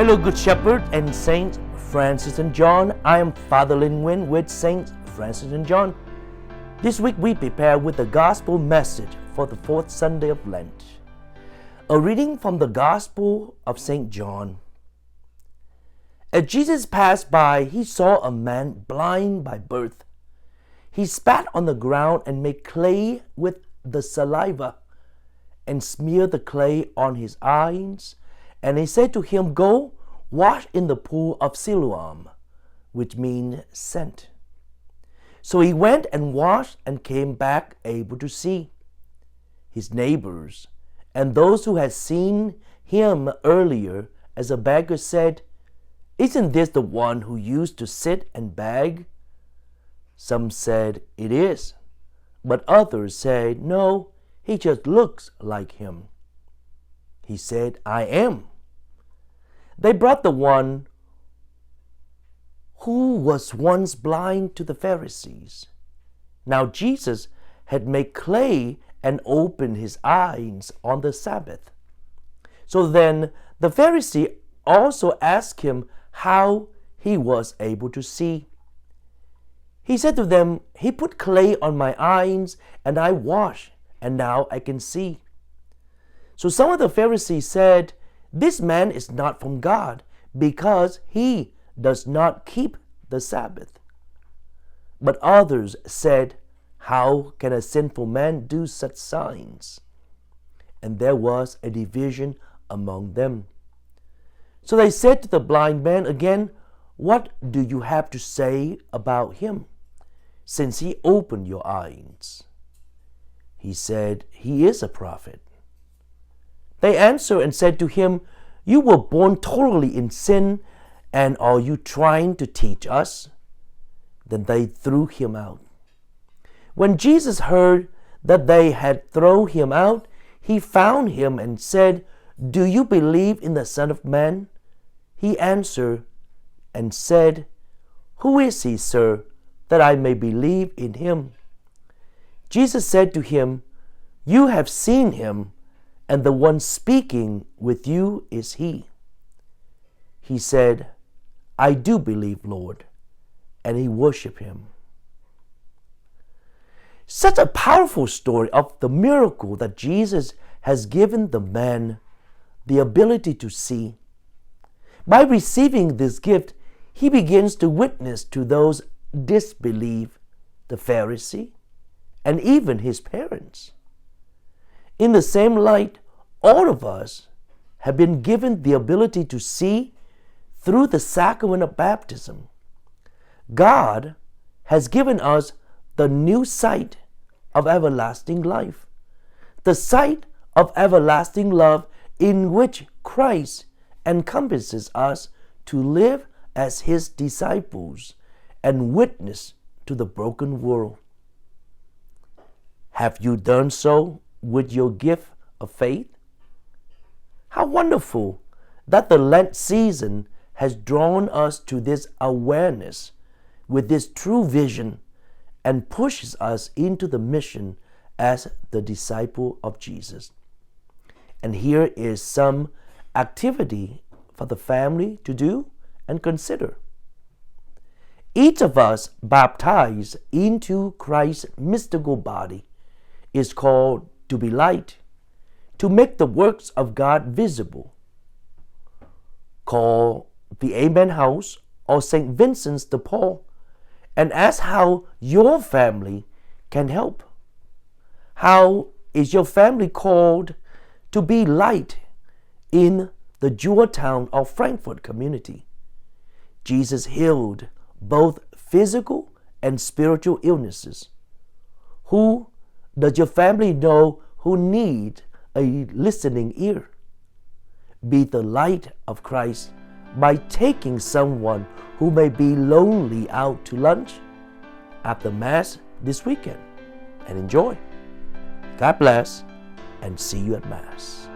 Hello, Good Shepherd and Saints Francis and John. I am Father Lin Nguyen with Saints Francis and John. This week we prepare with the Gospel message for the fourth Sunday of Lent. A reading from the Gospel of St. John. As Jesus passed by, he saw a man blind by birth. He spat on the ground and made clay with the saliva and smeared the clay on his eyes. And he said to him, "Go, wash in the pool of Siloam," which means sent. So he went and washed and came back able to see. His neighbors and those who had seen him earlier as a beggar said, "Isn't this the one who used to sit and beg?" Some said, "It is." But others said, "No, he just looks like him." He said, "I am." They brought the one who was once blind to the Pharisees. Now Jesus had made clay and opened his eyes on the Sabbath. So then the Pharisee also asked him how he was able to see. He said to them, "He put clay on my eyes, and I washed, and now I can see." So some of the Pharisees said, "This man is not from God, because he does not keep the Sabbath." But others said, "How can a sinful man do such signs?" And there was a division among them. So they said to the blind man again, "What do you have to say about him, since he opened your eyes?" He said, "He is a prophet." They answered and said to him, "You were born totally in sin, and are you trying to teach us?" Then they threw him out. When Jesus heard that they had thrown him out, he found him and said, "Do you believe in the Son of Man?" He answered and said, "Who is he, sir, that I may believe in him?" Jesus said to him, "You have seen him, and the one speaking with you is he." He said, "I do believe, Lord," and he worshiped him. Such a powerful story of the miracle that Jesus has given the man the ability to see. By receiving this gift, he begins to witness to those disbelieve, the Pharisee, and even his parents. In the same light, all of us have been given the ability to see through the sacrament of baptism. God has given us the new sight of everlasting life, the sight of everlasting love in which Christ encompasses us to live as his disciples and witness to the broken world. Have you done so with your gift of faith? How wonderful that the Lent season has drawn us to this awareness with this true vision and pushes us into the mission as the disciple of Jesus. And here is some activity for the family to do and consider. Each of us baptized into Christ's mystical body is called to be light, to make the works of God visible. Call the Amen House or St. Vincent's de Paul and ask how your family can help. How is your family called to be light in the jewel town of Frankfurt community? Jesus healed both physical and spiritual illnesses. Who does your family know who need a listening ear? Be the light of Christ by taking someone who may be lonely out to lunch after Mass this weekend, and enjoy. God bless, and see you at Mass.